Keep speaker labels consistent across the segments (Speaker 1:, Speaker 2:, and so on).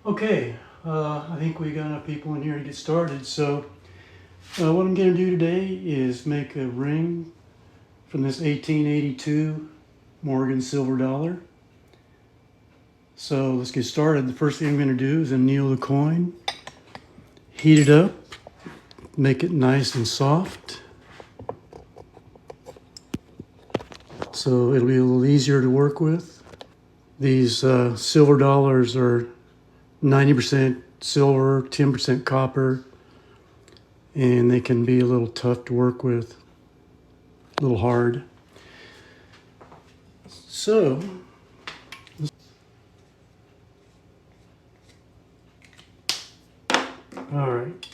Speaker 1: Okay, I think we got enough people in here to get started. So what I'm going to do today is make a ring from this 1882 Morgan silver dollar. So let's get started. The first thing I'm going to do is anneal the coin, heat it up, make it nice and soft. So it'll be a little easier to work with. These silver dollars are 90% silver, 10% copper, and they can be a little tough to work with, a little hard. So, all right.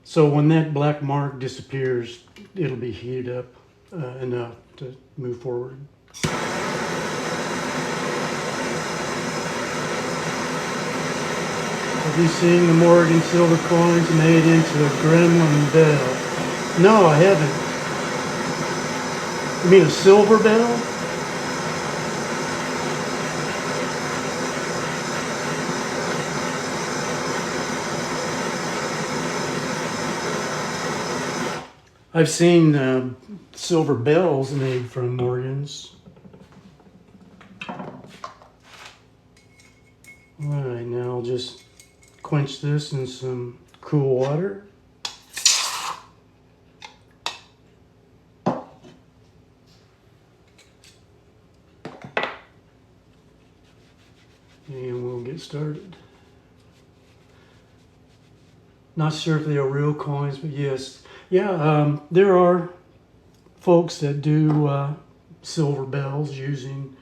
Speaker 1: So when that black mark disappears, it'll be heated up enough to move forward. Have you seen the Morgan silver coins made into a gremlin bell? No, I haven't. You mean a silver bell? I've seen silver bells made from Morgans. All right, now I'll just quench this in some cool water. And we'll get started. Not sure if they are real coins, but yes. Yeah, there are folks that do silver bells using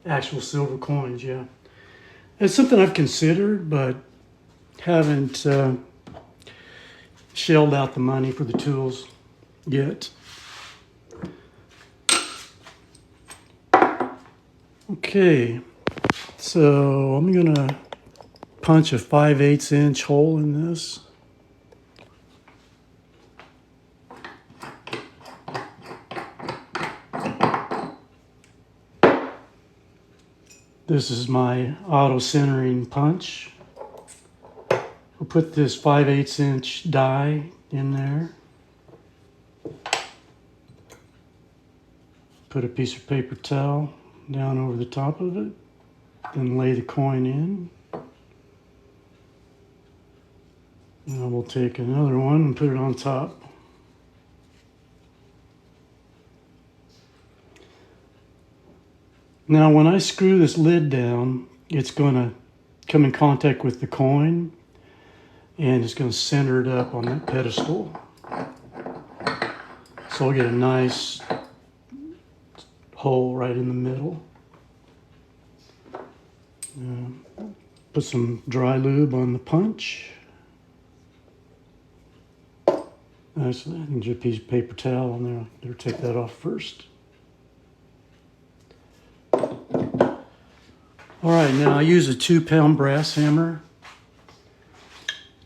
Speaker 1: actual silver coins, yeah. It's something I've considered, but haven't shelled out the money for the tools yet. Okay, so I'm gonna punch a 5/8 inch hole in this. This is my auto centering punch. We'll put this 5/8 inch die in there. Put a piece of paper towel down over the top of it. Then lay the coin in. Now we'll take another one and put it on top. Now when I screw this lid down, it's going to come in contact with the coin and it's going to center it up on that pedestal. So I'll get a nice hole right in the middle. Put some dry lube on the punch. There's a piece of paper towel on there. Better take that off first. All right, now I use a 2-pound brass hammer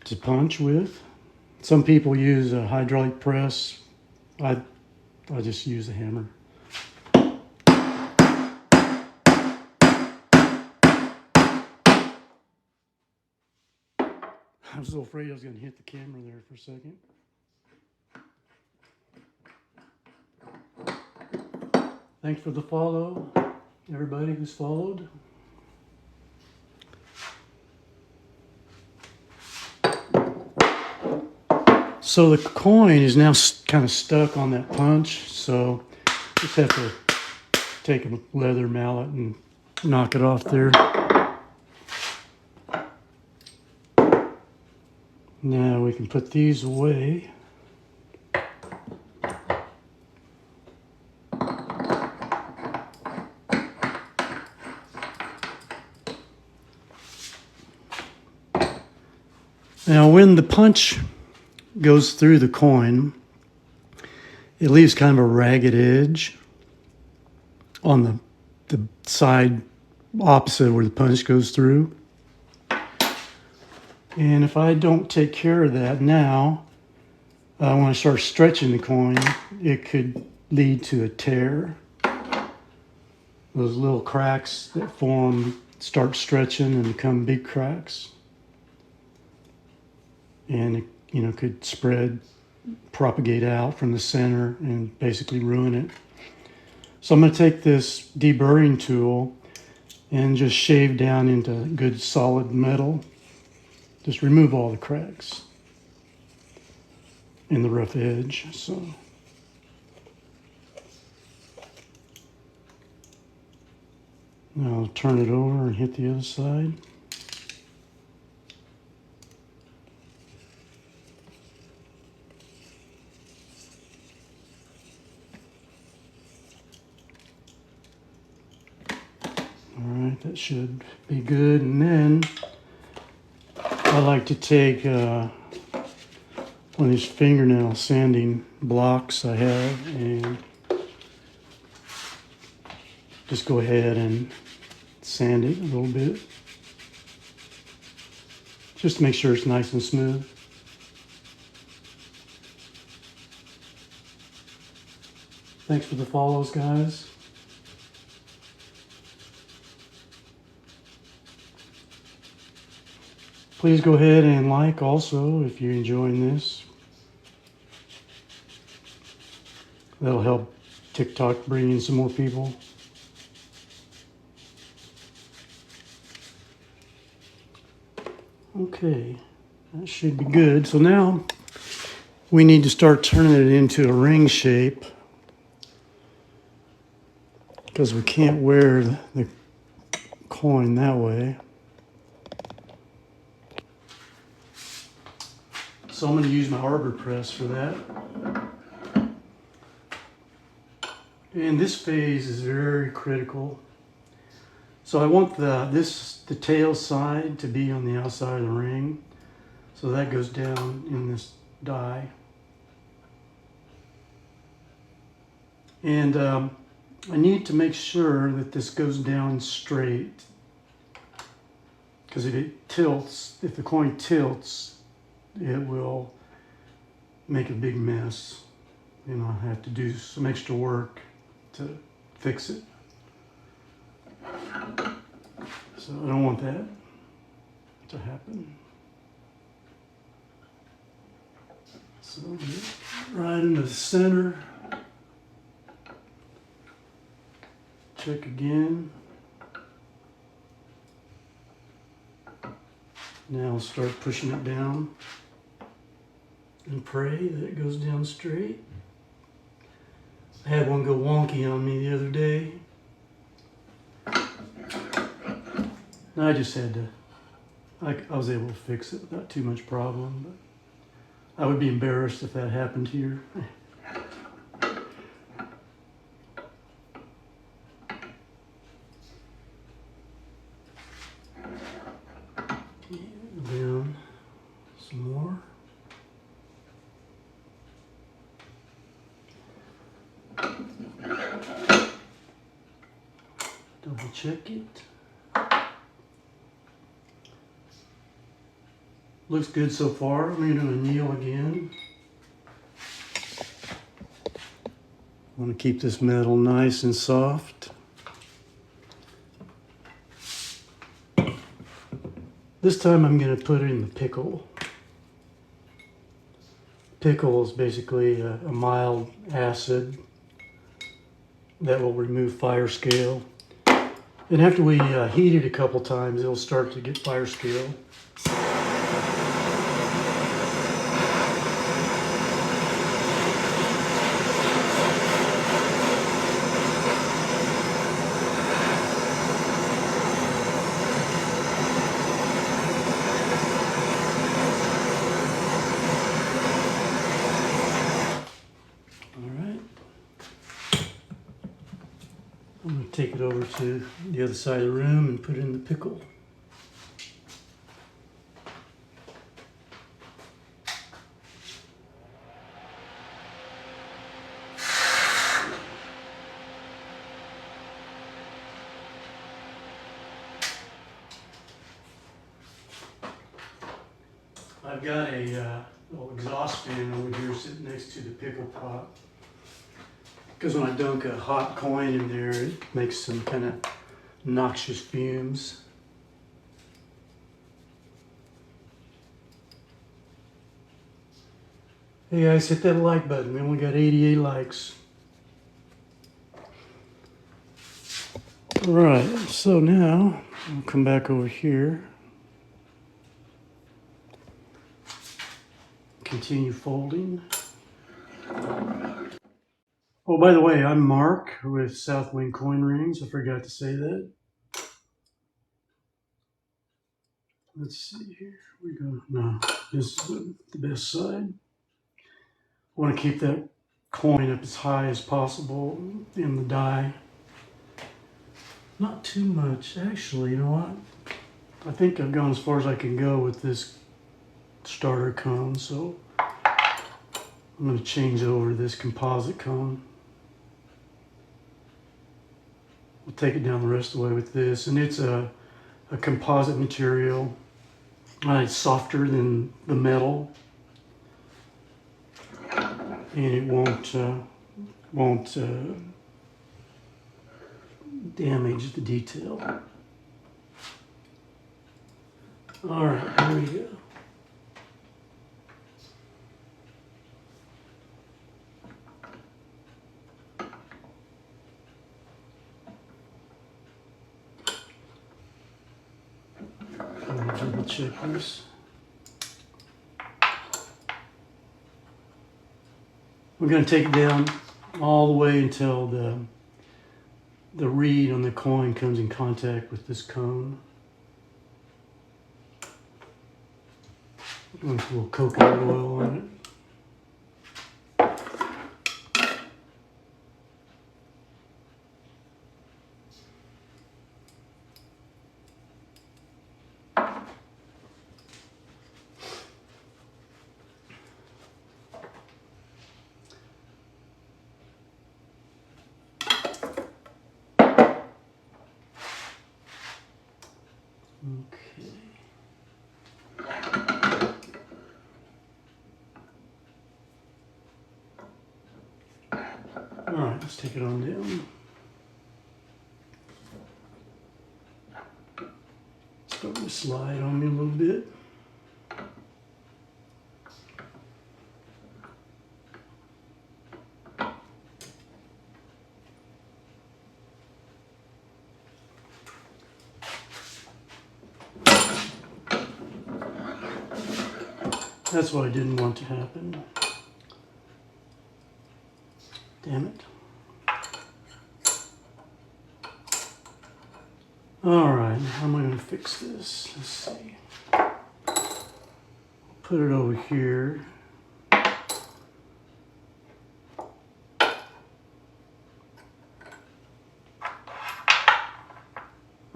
Speaker 1: to punch with. Some people use a hydraulic press. I just use a hammer. I was so afraid I was going to hit the camera there for a second. Thanks for the follow, everybody who's followed. So the coin is now kind of stuck on that punch, so just have to take a leather mallet and knock it off there. Now we can put these away. Now when the punch goes through the coin, it leaves kind of a ragged edge on the side opposite where the punch goes through. And if I don't take care of that now, when I start stretching the coin, it could lead to a tear. Those little cracks that form start stretching and become big cracks. and it, could propagate out from the center and basically ruin it. So I'm going to take this deburring tool and just shave down into good solid metal. Just remove all the cracks in the rough edge. So now I'll turn it over and hit the other side. Alright, that should be good. And then I like to take one of these fingernail sanding blocks I have and just go ahead and sand it a little bit. Just to make sure it's nice and smooth. Thanks for the follows, guys. Please go ahead and like also if you're enjoying this. That'll help TikTok bring in some more people. Okay, that should be good. So now we need to start turning it into a ring shape because we can't wear the coin that way. So I'm going to use my arbor press for that. And this phase is very critical. So I want the tail side to be on the outside of the ring. So that goes down in this die. And I need to make sure that this goes down straight. Because if the coin tilts, it will make a big mess. I have to do some extra work to fix it. So I don't want that to happen. So right into the center. Check again. Now I'll start pushing it down and pray that it goes down straight. I had one go wonky on me the other day. I just had to, I was able to fix it without too much problem, but I would be embarrassed if that happened to you. Down some more. Double check it. Looks good so far. I'm going to anneal again. I want to keep this metal nice and soft. This time I'm going to put it in the pickle. Pickle is basically a mild acid that will remove fire scale. And after we heat it a couple times, it'll start to get fire scale. I'm going to take it over to the other side of the room and put it in the pickle. I've got a little exhaust fan over here sitting next to the pickle pot. Because when I dunk a hot coin in there, it makes some kind of noxious fumes. Hey guys, hit that like button. We only got 88 likes. All right, so now I'll come back over here. Continue folding. Oh, by the way, I'm Mark with SouthWind Coin Rings. I forgot to say that. Let's see here. We go. No, this is the best side. I want to keep that coin up as high as possible in the die. Not too much, actually. You know what? I think I've gone as far as I can go with this starter cone, so I'm going to change over to this composite cone. We'll take it down the rest of the way with this, and it's a composite material. It's softer than the metal, and it won't damage the detail. All right, here we go. Double check this. We're going to take it down all the way until the reed on the coin comes in contact with this cone. With a little coconut oil on it. Okay. All right, let's take it on down. Starting to slide on me a little bit. That's what I didn't want to happen. Damn it. All right, how am I going to fix this? Let's see. Put it over here.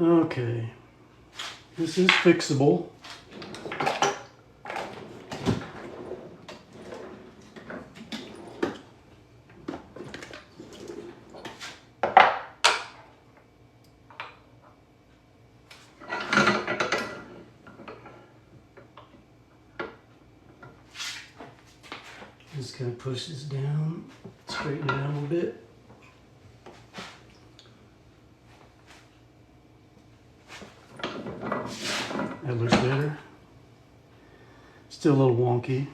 Speaker 1: Okay, this is fixable. Just kind of push this down, straighten it out a little bit. That looks better. Still a little wonky.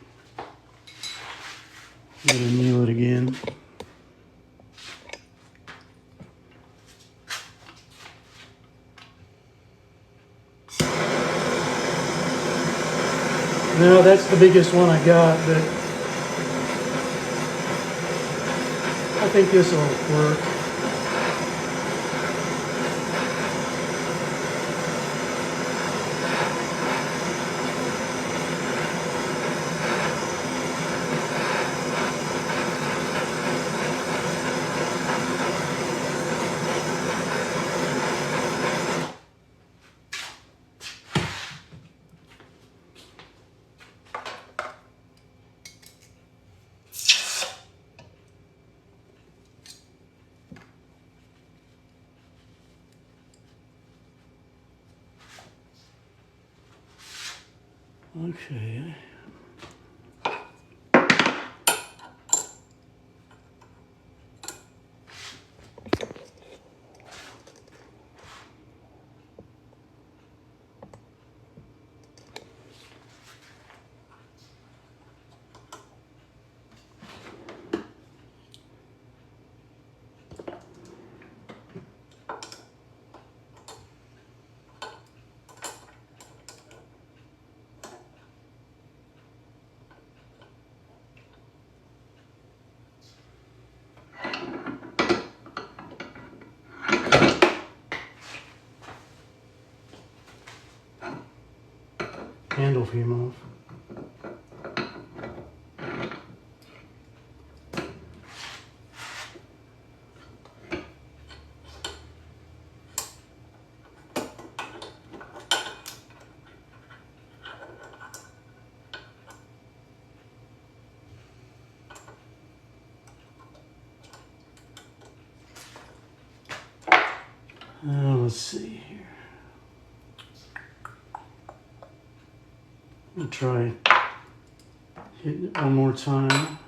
Speaker 1: Gotta anneal it again. No, that's the biggest one I got, but I think this will work. Okay. handle came off. Let's see here. I'll try hitting it one more time.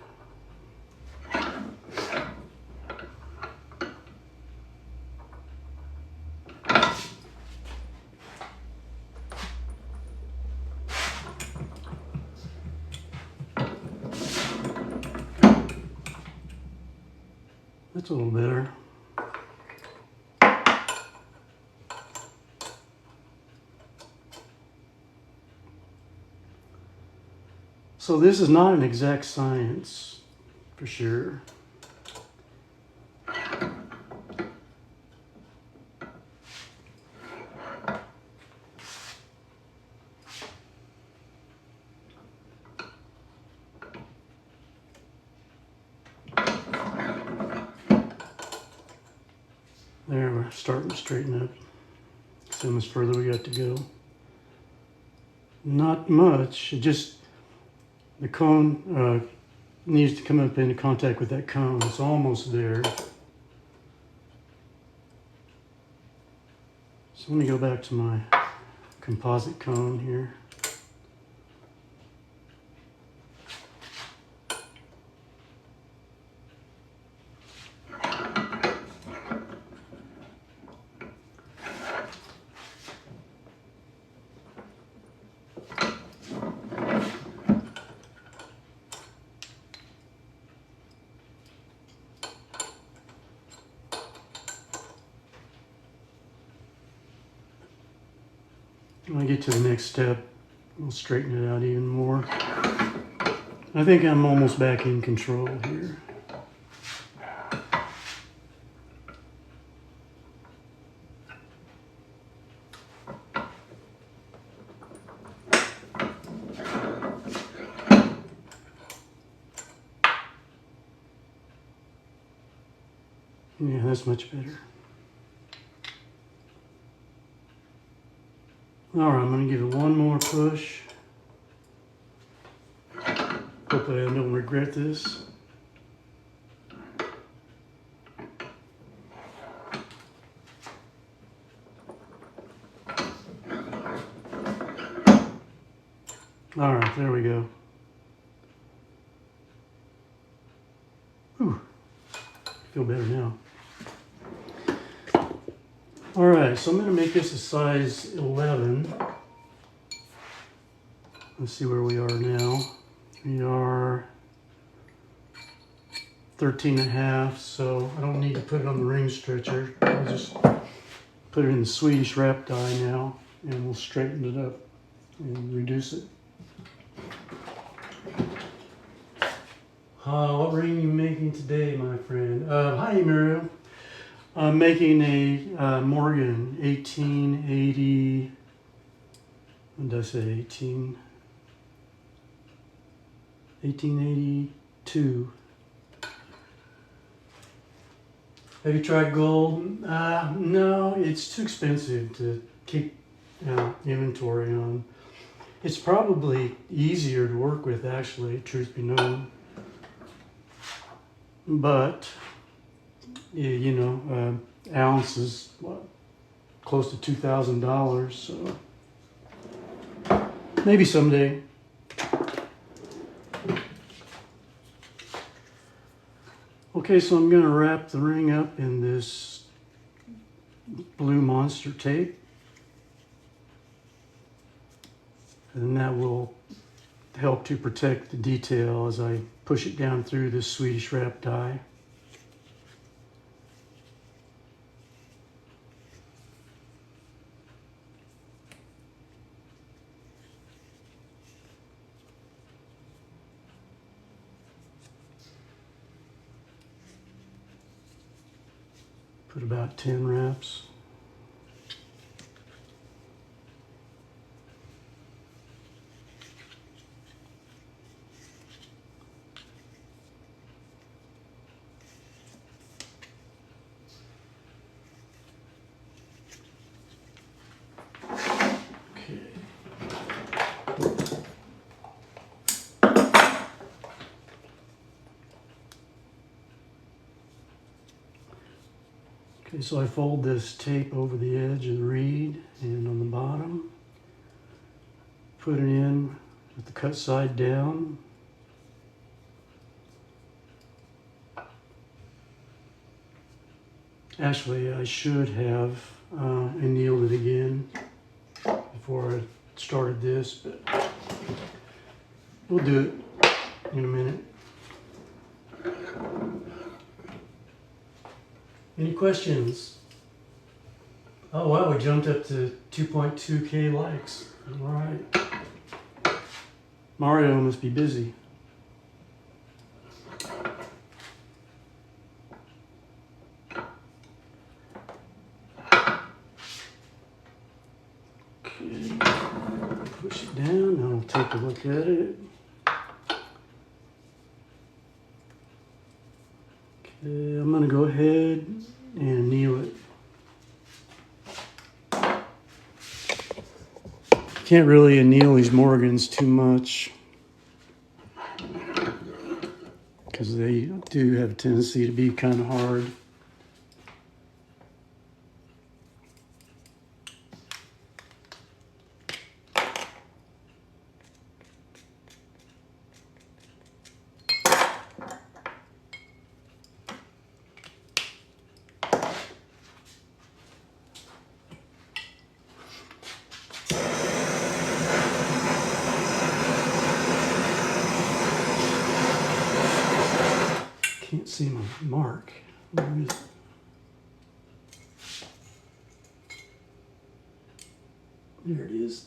Speaker 1: That's a little better. So this is not an exact science, for sure. There, we're starting to straighten up. See how much further we got to go. Not much, it just, the cone needs to come up into contact with that cone. It's almost there. So let me go back to my composite cone here. When I get to the next step, we'll straighten it out even more. I think I'm almost back in control here. Yeah, that's much better. All right, I'm going to give it one more push. Hopefully I don't regret this. All right, there we go. Whew. Feel better now. All right, so I'm going to make this a size 11. Let's see where we are now. We are 13.5, so I don't need to put it on the ring stretcher. I'll just put it in the Swedish wrap die now, and we'll straighten it up and reduce it. What ring are you making today, my friend? Hi, Muriel. I'm making a Morgan 1880, what did I say, 1882. Have you tried gold? No, it's too expensive to keep inventory on. It's probably easier to work with, actually, truth be known. But you know, ounce is what, close to $2,000, so maybe someday. Okay, so I'm going to wrap the ring up in this blue monster tape, and that will help to protect the detail as I push it down through this Swedish wrap die. Put about 10 wraps. Okay, so I fold this tape over the edge of the reed and on the bottom, put it in with the cut side down. Actually, I should have annealed it again before I started this, but we'll do it in a minute. Any questions? Oh wow, we jumped up to 2.2K likes. All right. Mario must be busy. Okay, push it down, I'll take a look at it. Okay, I'm gonna go ahead and anneal it. Can't really anneal these Morgans too much because they do have a tendency to be kind of hard. Can't see my mark. Where is it? There it is.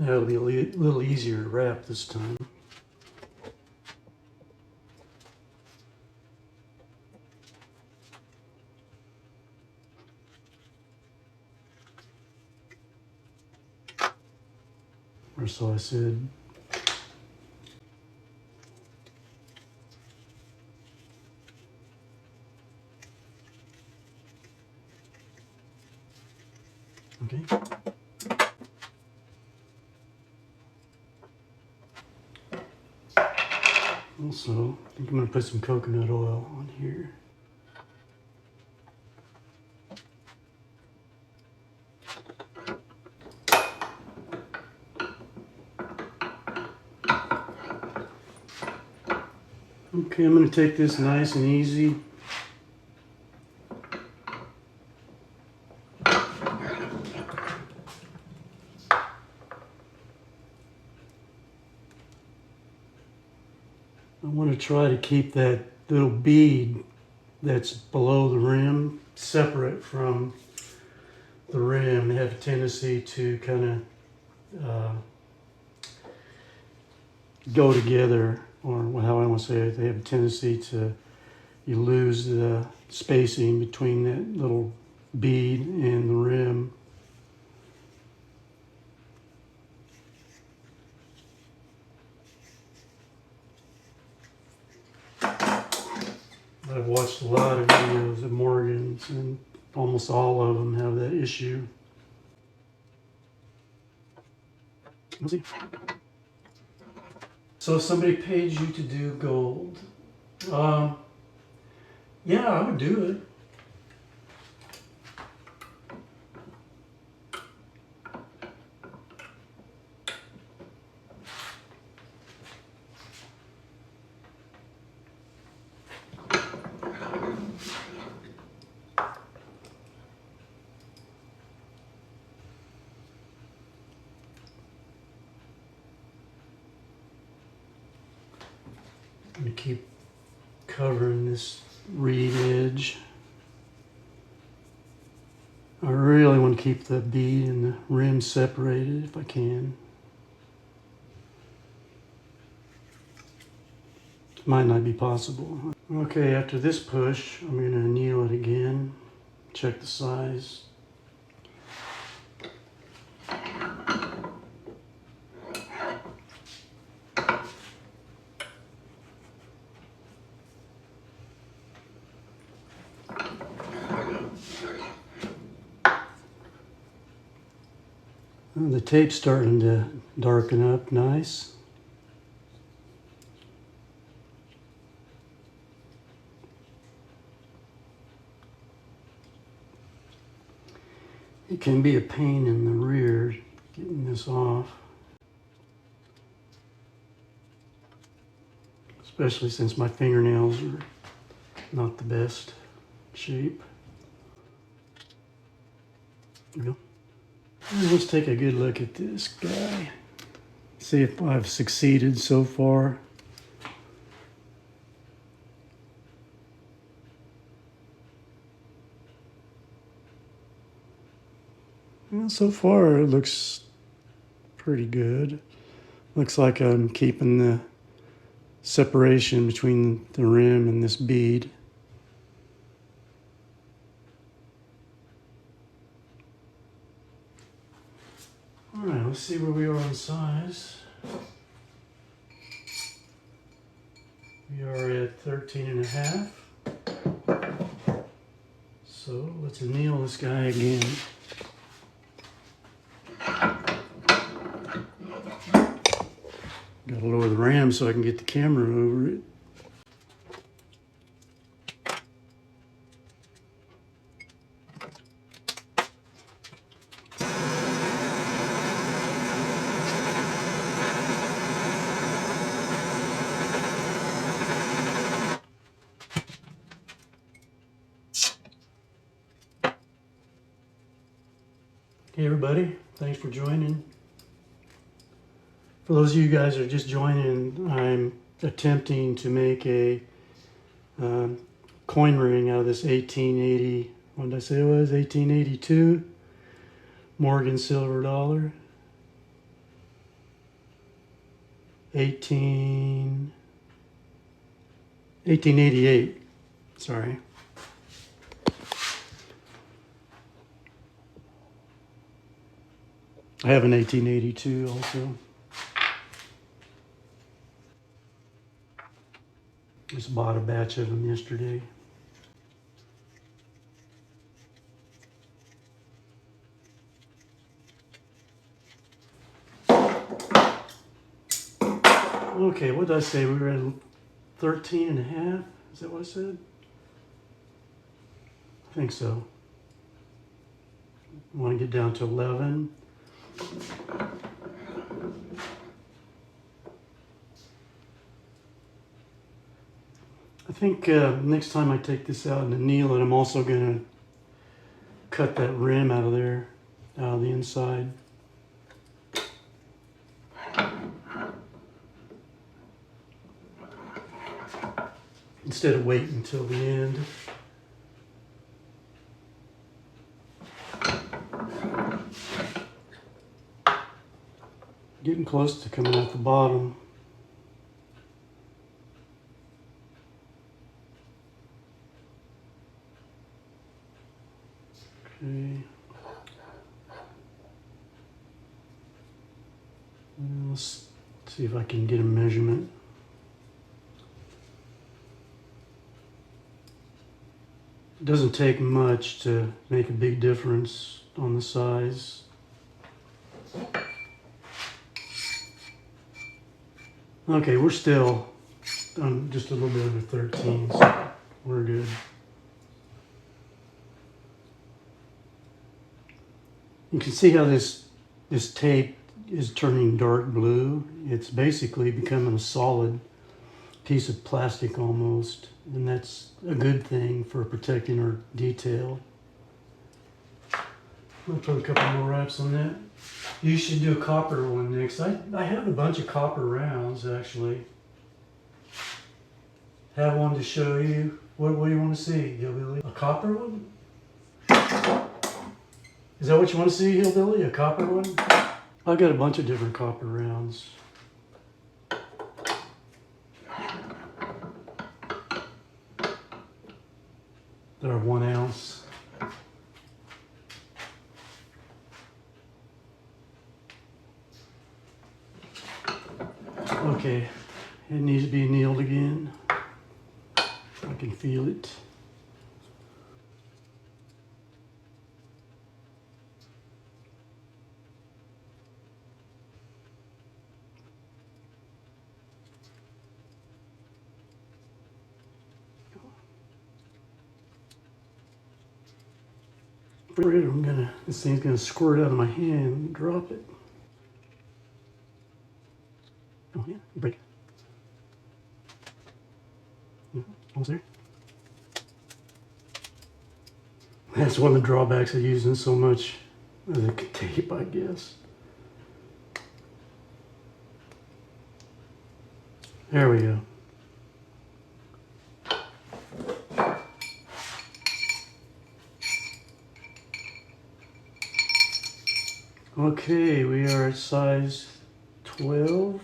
Speaker 1: That'll be a little easier to wrap this time. Or so I said. Okay. Also, I think I'm going to put some coconut oil on here. Okay, I'm going to take this nice and easy. I want to try to keep that little bead that's below the rim separate from the rim. They have a tendency to kind of go together, or how I want to say it, they have a tendency to, you lose the spacing between that little bead and the rim. I've watched a lot of videos of Morgans, and almost all of them have that issue. Let's see. So if somebody paid you to do gold, yeah, I would do it. I'm going to keep covering this reed edge. I really want to keep the bead and the rim separated if I can. Might not be possible. Okay, after this push, I'm going to anneal it again. check the size. The tape's starting to darken up nice. It can be a pain in the rear getting this off, especially since my fingernails are not the best shape. There we go. Let's take a good look at this guy. See if I've succeeded so far. Well, so far it looks pretty good. Looks like I'm keeping the separation between the rim and this bead. All right, let's see where we are on size. We are at 13.5. So let's anneal this guy again. Gotta lower the ram so I can get the camera over it. Hey everybody, thanks for joining. For those of you guys that are just joining, I'm attempting to make a coin ring out of this 1880, what did I say it was? 1882 Morgan silver dollar. 1888, sorry. I have an 1882 also. Just bought a batch of them yesterday. Okay, what did I say? We were at 13.5? Is that what I said? I think so. I want to get down to 11. I think next time I take this out and anneal it, I'm also going to cut that rim out of there, out of the inside. Instead of waiting until the end. Getting close to coming out the bottom. Okay. Let's see if I can get a measurement. It doesn't take much to make a big difference on the size. Okay, we're still just a little bit over 13, so we're good. You can see how this tape is turning dark blue. It's basically becoming a solid piece of plastic almost, and that's a good thing for protecting our detail. I'm gonna put a couple more wraps on that. You should do a copper one next. I have a bunch of copper rounds actually. Have one to show you. What do you want to see, Hillbilly? A copper one? Is that what you want to see, Hillbilly? A copper one? I've got a bunch of different copper rounds. They're 1 ounce. Okay, it needs to be annealed again. I can feel it. This thing's gonna squirt out of my hand and drop it. Oh yeah, break. Yeah, almost there. That's one of the drawbacks of using so much of the tape, I guess. There we go. Okay, we are at size 12.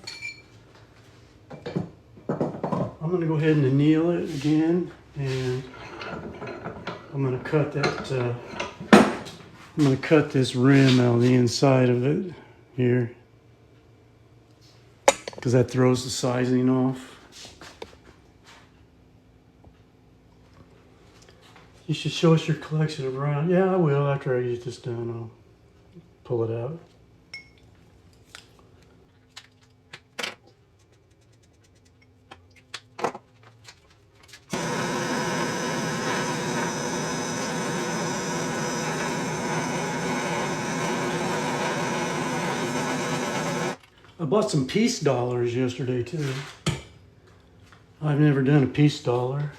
Speaker 1: I'm going to go ahead and anneal it again, and I'm going to cut that. I'm going to cut this rim out of the inside of it here, because that throws the sizing off. You should show us your collection of round. Yeah, I will. After I get this done, I'll pull it out. I bought some piece dollars yesterday too. I've never done a piece dollar.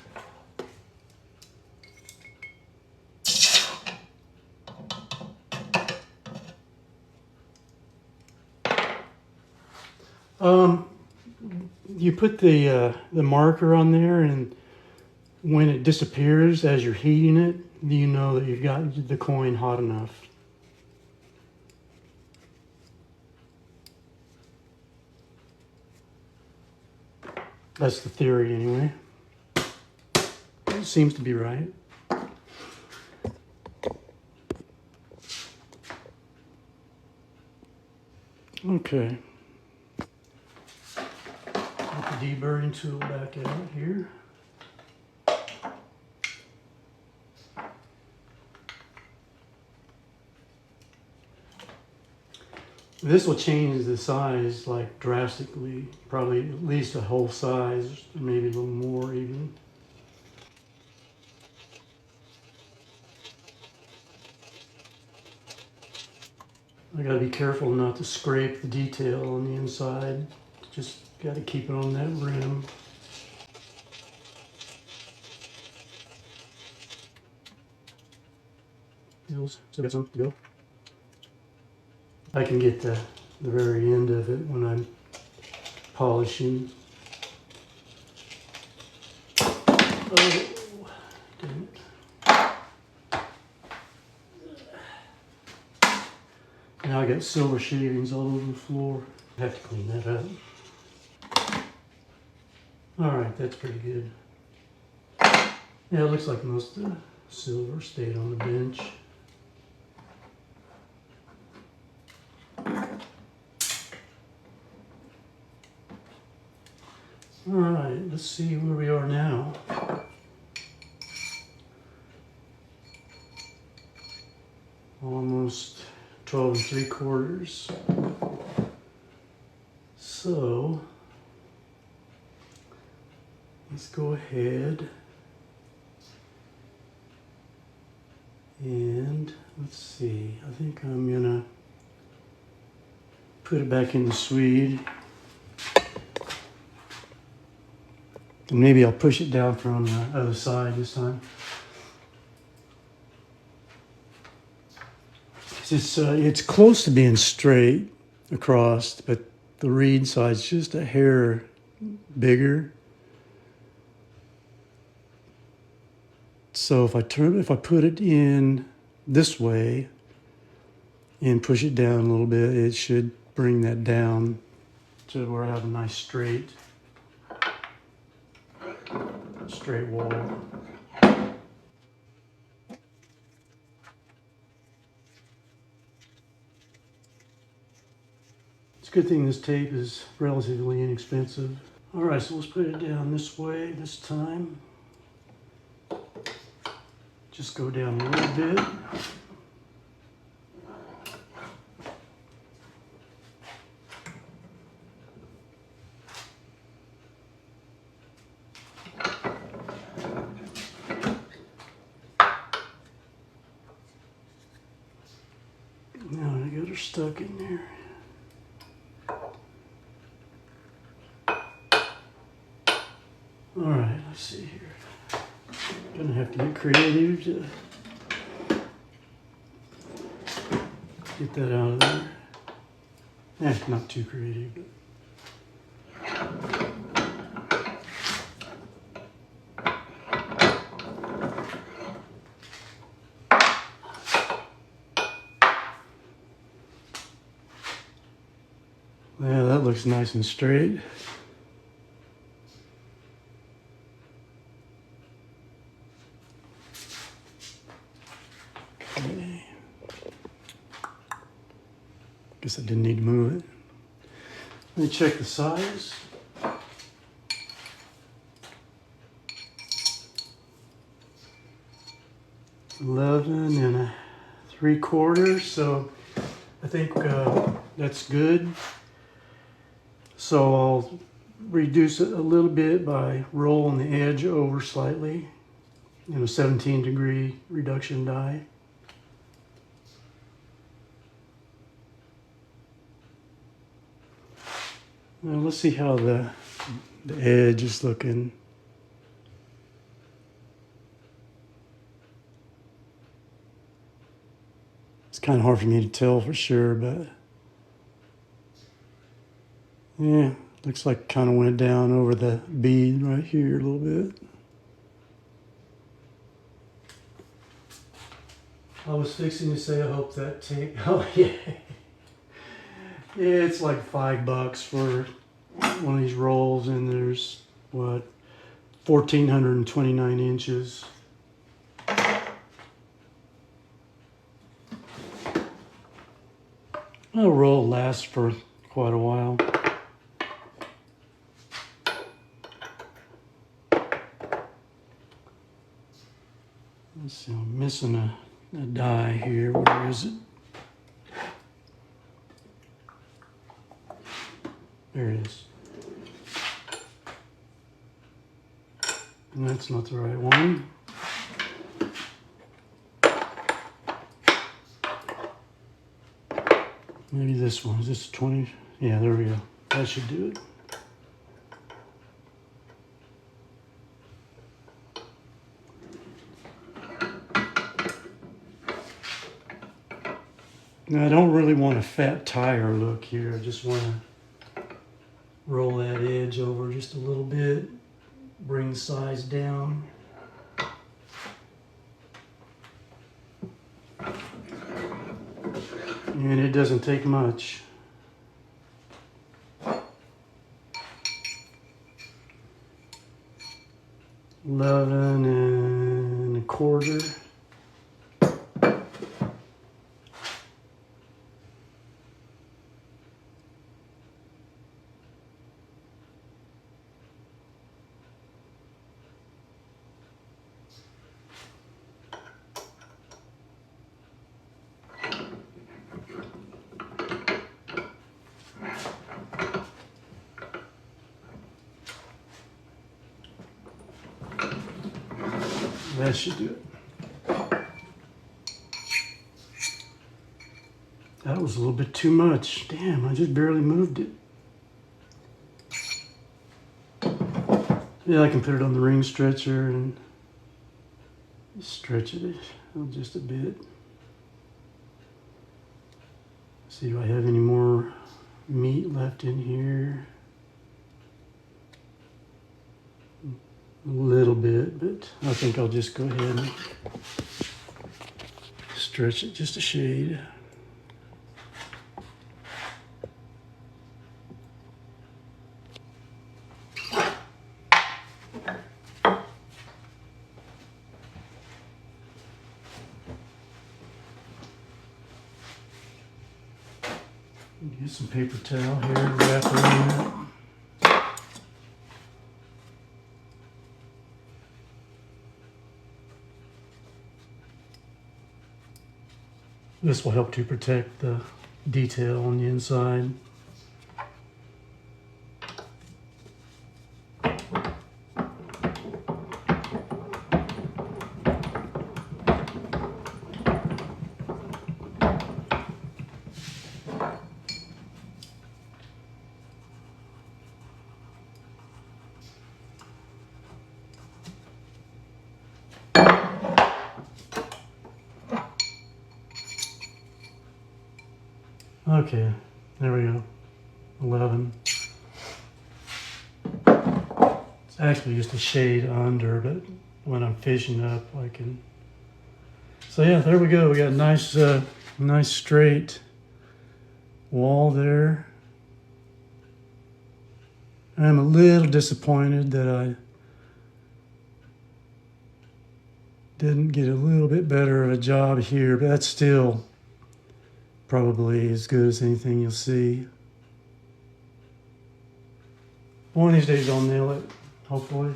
Speaker 1: You put the marker on there, and when it disappears as you're heating it, you know that you've got the coin hot enough. That's the theory anyway. It seems to be right. Okay. Put the deburring tool back out here. This will change the size like drastically, probably at least a whole size, maybe a little more even. I gotta be careful not to scrape the detail on the inside. Just gotta keep it on that rim. Still got some to go. I can get the very end of it when I'm polishing. Oh, dang it. Now I got silver shavings all over the floor. I have to clean that up. All right, that's pretty good. Yeah, it looks like most of the silver stayed on the bench. All right, let's see where we are now. Almost 12 3/4. So let's go ahead and let's see. I think I'm gonna put it back in the Swede. And maybe I'll push it down from the other side this time. It's close to being straight across, but the reed side's just a hair bigger. So if I put it in this way and push it down a little bit, it should bring that down to where I have a nice straight wall. It's good thing this tape is relatively inexpensive. All right, so let's put it down this way this time. Just go down a little bit. Now I got her stuck in there. All right, let's see here. Gonna have to get creative to get that out of there. Not too creative, but. Yeah, that looks nice and straight. Okay. Guess I didn't need to move it. Let me check the size. 11 3/4, so I think that's good. So I'll reduce it a little bit by rolling the edge over slightly in a 17-degree reduction die. Now let's see how the edge is looking. It's kind of hard for me to tell for sure, but yeah, looks like it kind of went down over the bead right here a little bit. I was fixing to say I hope that tape, oh yeah. Yeah, it's like $5 for one of these rolls, and there's what, 1,429 inches. A roll lasts for quite a while. Let's see, I'm missing a die here. Where is it? There it is. And that's not the right one. Maybe this one. Is this 20? Yeah, there we go. That should do it. Now, I don't really want a fat tire look here. I just want to roll that edge over just a little bit, bring the size down. And it doesn't take much. $11 1/4. That should do it. That was a little bit too much. Damn, I just barely moved it. Yeah, I can put it on the ring stretcher and stretch it just a bit. See, do I have any more meat left in here? A little bit, but I think I'll just go ahead and stretch it just a shade. Get some paper towel here, wrap around that. This will help to protect the detail on the inside. Okay, there we go. 11. It's actually just a shade under, but when I'm fishing up, I can. So yeah, there we go. We got a nice, nice straight wall there. I'm a little disappointed that I didn't get a little bit better of a job here, but that's still probably as good as anything you'll see. One of these days I'll nail it, hopefully.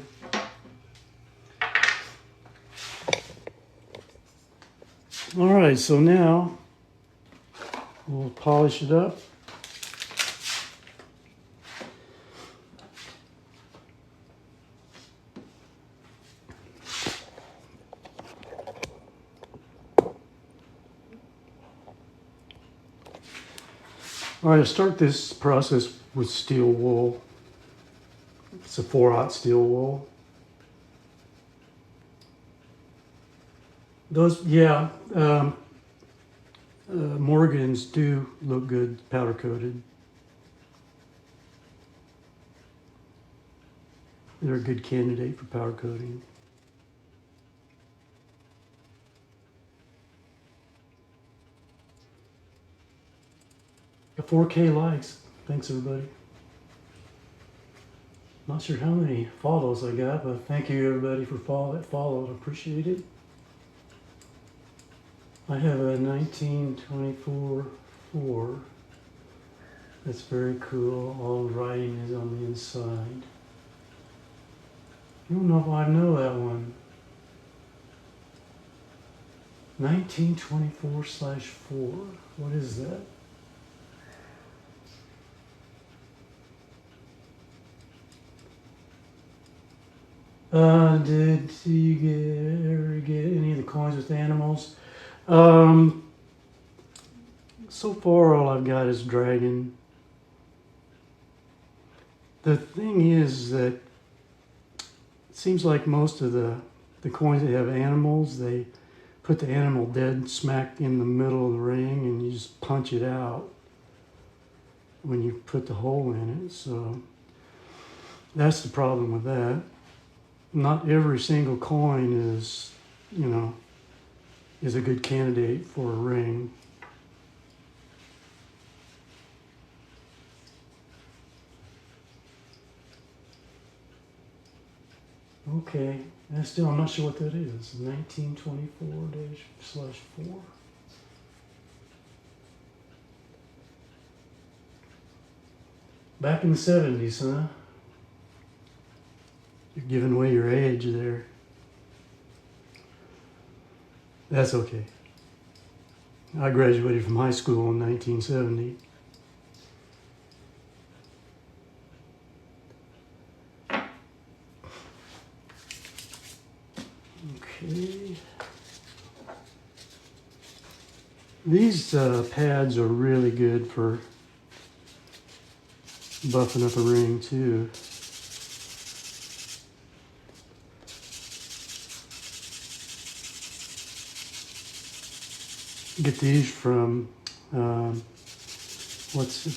Speaker 1: All right, so now we'll polish it up. All right, I'll start this process with steel wool. It's a 4/0 steel wool. Those, yeah, Morgans do look good powder coated. They're a good candidate for powder coating. Got 4K likes. Thanks, everybody. Not sure how many follows I got, but thank you, everybody, for that followed. I appreciate it. I have a 1924 4. That's very cool. All the writing is on the inside. I don't know if I know that one. 1924/4. What is that? Did you ever get any of the coins with animals? So far all I've got is dragon. The thing is that it seems like most of the coins that have animals, they put the animal dead smack in the middle of the ring and you just punch it out when you put the hole in it. So that's the problem with that. Not every single coin is, is a good candidate for a ring. Okay, and still I'm not sure what that is. 1924/4. Back in the 70s, huh? You're giving away your age there. That's okay. I graduated from high school in 1970. Okay. These pads are really good for buffing up a ring too. Get these from what's it?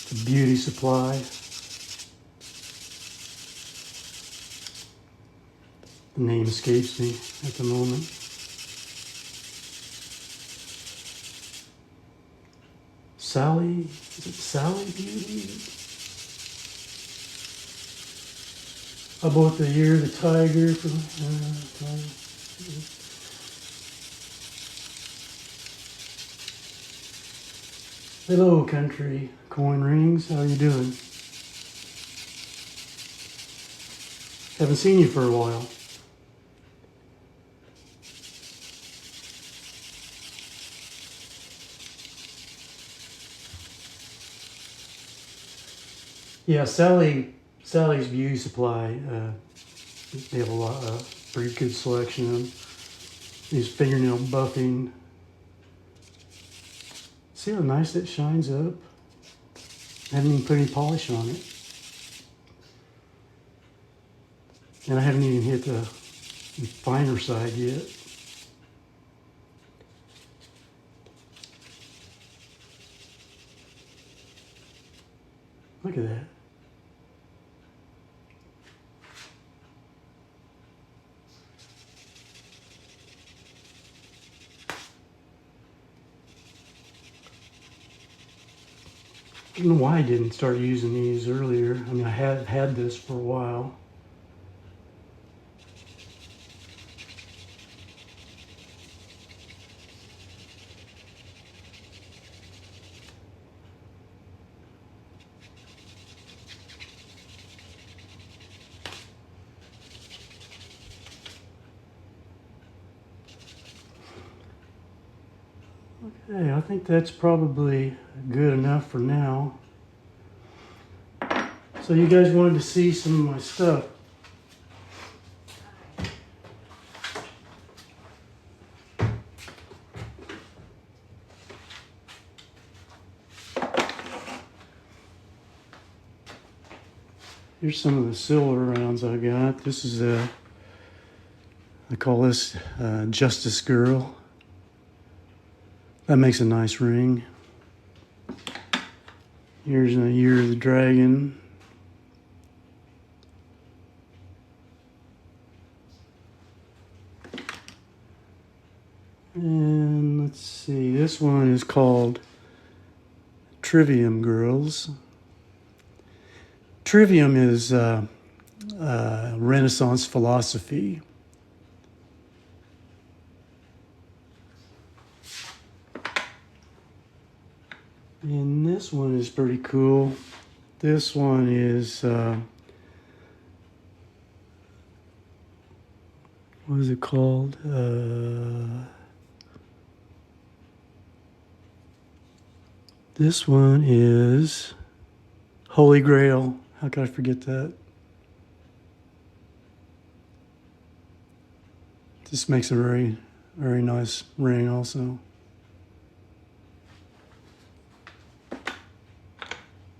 Speaker 1: The Beauty Supply. The name escapes me at the moment. Sally, is it Sally Beauty? I bought the Year of the Tiger from Hello, country coin rings. How you doing? Haven't seen you for a while. Yeah, Sally's Beauty Supply. They have a lot, pretty good selection of these fingernail buffing. See how nice it shines up? I haven't even put any polish on it. And I haven't even hit the finer side yet. Look at that. I don't know why I didn't start using these earlier. I mean, I have had this for a while. Okay, I think that's probably good enough for now. So you guys wanted to see some of my stuff. Here's some of the silver rounds I got. This is I call this Justice Girl. That makes a nice ring. Here's a Year of the Dragon. And let's see, this one is called Trivium Girls. Trivium is Renaissance philosophy. And this one is pretty cool. This one is, what is it called? This one is Holy Grail. How could I forget that? This makes a very, very nice ring also.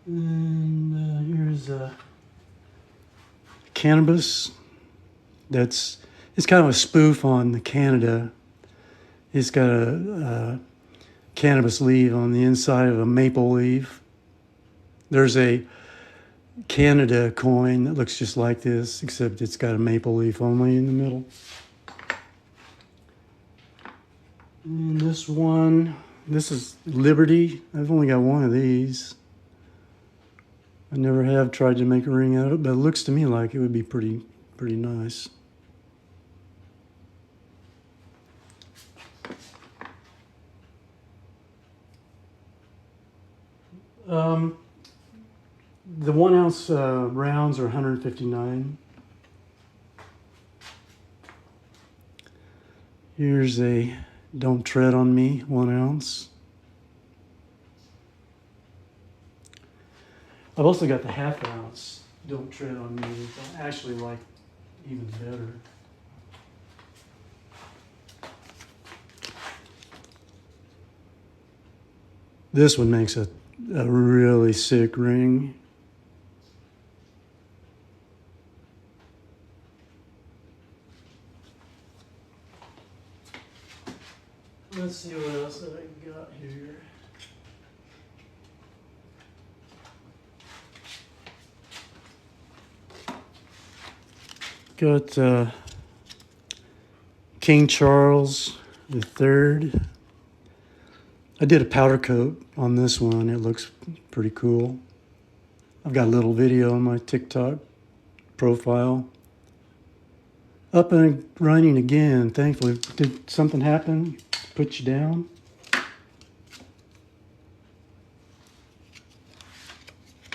Speaker 1: And here's cannabis. It's kind of a spoof on the Canada. It's got a cannabis leaf on the inside of a maple leaf. There's a Canada coin that looks just like this, except it's got a maple leaf only in the middle. And this one, this is Liberty. I've only got one of these. I never have tried to make a ring out of it, but it looks to me like it would be pretty nice. The 1 ounce rounds are $159. Here's a Don't Tread on Me 1 ounce. I've also got the 1/2 ounce Don't Tread on Me, which I actually like even better. This one makes a really sick ring. Let's see what else that I got here. Got King Charles III. I did a powder coat on this one. It looks pretty cool. I've got a little video on my TikTok profile. Up and running again, thankfully. Did something happen? Put you down?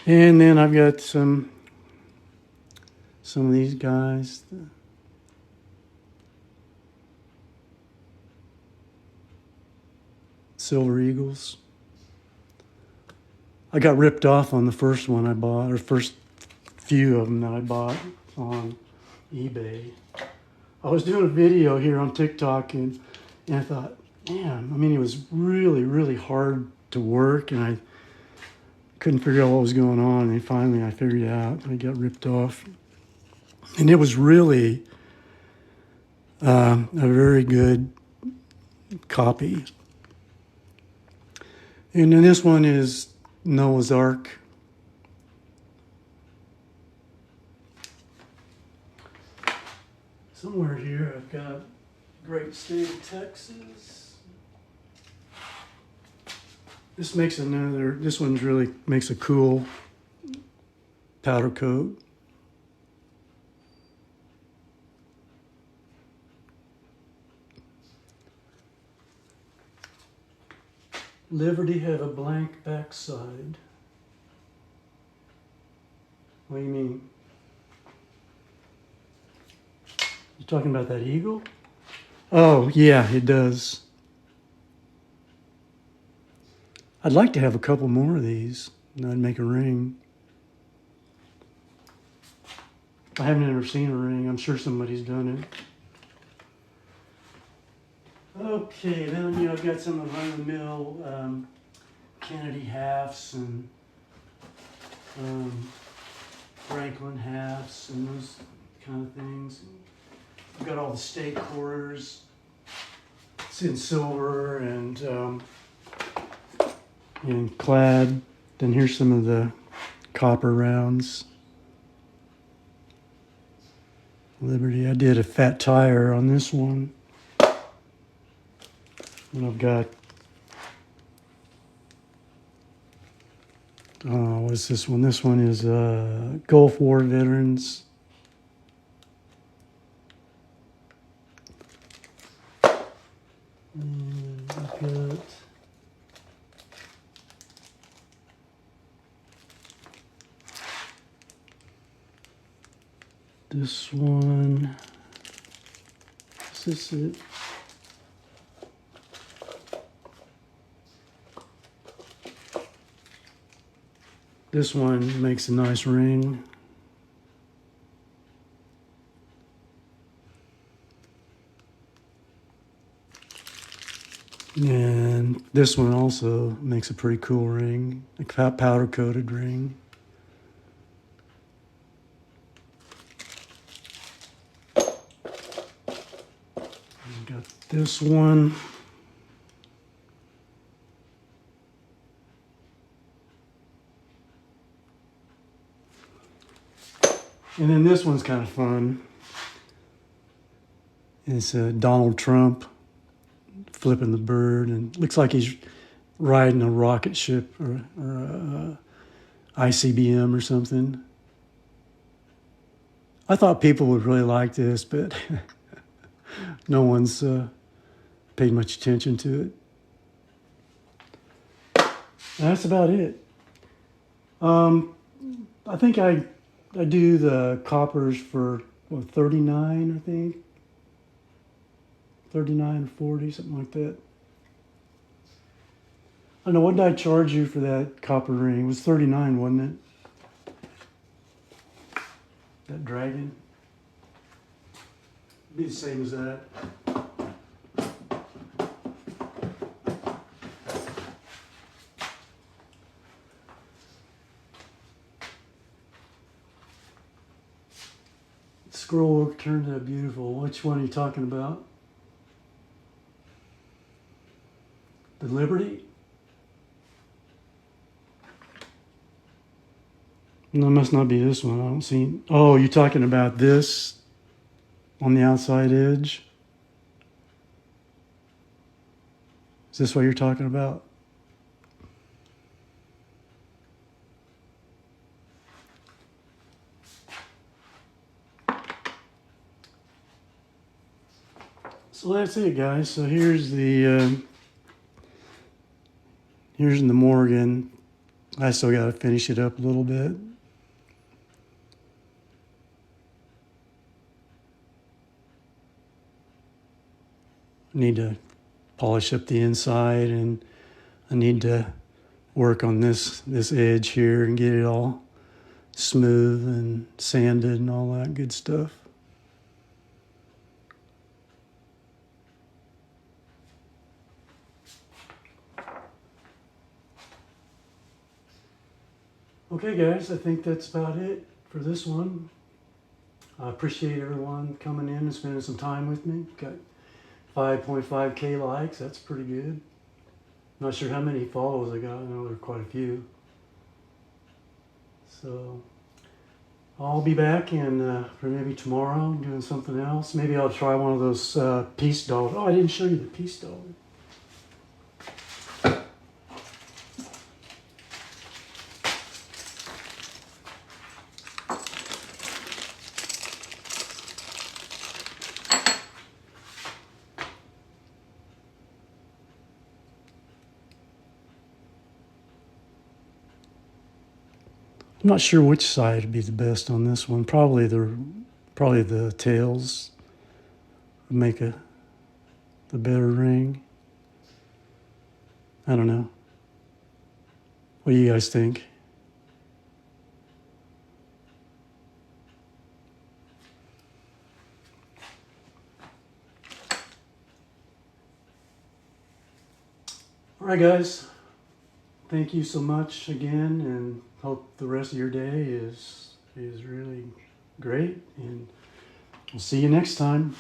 Speaker 1: And then I've got some of these guys. Silver Eagles. I got ripped off on the first one I bought, or first few of them that I bought on eBay. I was doing a video here on TikTok and I thought, man, I mean, it was really, really hard to work and I couldn't figure out what was going on. And finally I figured it out. I got ripped off. And it was really a very good copy. And then this one is Noah's Ark. Somewhere here I've got great state of Texas. This one's really makes a cool powder coat. Liberty have a blank backside. What do you mean? You talking about that eagle? Oh, yeah, it does. I'd like to have a couple more of these, and I'd make a ring. I haven't ever seen a ring. I'm sure somebody's done it. Okay, then I've got some of the run-of-the-mill Kennedy halves and Franklin halves and those kind of things. I've got all the stake quarters. It's in silver and clad. Then here's some of the copper rounds. Liberty, I did a fat tire on this one. And I've got, what's this one? This one is Gulf War veterans. And I've got this one. Is this it? This one makes a nice ring. And this one also makes a pretty cool ring, a powder coated ring. And got this one. And then this one's kind of fun. It's Donald Trump flipping the bird, and looks like he's riding a rocket ship or a ICBM or something. I thought people would really like this, but no one's paid much attention to it. And that's about it. I think I do the coppers for what, 39, I think. 39 or 40, something like that. I don't know, what did I charge you for that copper ring? It was 39, wasn't it? That dragon. It'd be the same as that. Scroll work turned out beautiful. Which one are you talking about? The Liberty? No, it must not be this one. I don't see. Oh, you're talking about this on the outside edge? Is this what you're talking about? So that's it, guys. So here's the Morgan I still got to finish it up a little bit. I need to polish up the inside, and I need to work on this edge here and get it all smooth and sanded and all that good stuff. Okay guys, I think that's about it for this one. I appreciate everyone coming in and spending some time with me. Got 5.5K likes, that's pretty good. Not sure how many follows I got, I know there are quite a few. So I'll be back and for maybe tomorrow doing something else. Maybe I'll try one of those piece dolls. Oh, I didn't show you the piece doll. I'm not sure which side would be the best on this one. Probably the tails would make the better ring. I don't know. What do you guys think? All right, guys. Thank you so much again, and hope the rest of your day is really great, and we'll see you next time.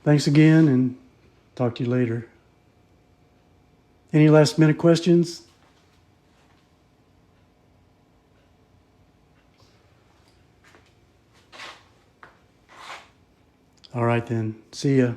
Speaker 1: Thanks again, and talk to you later. Any last minute questions? All right then. See ya.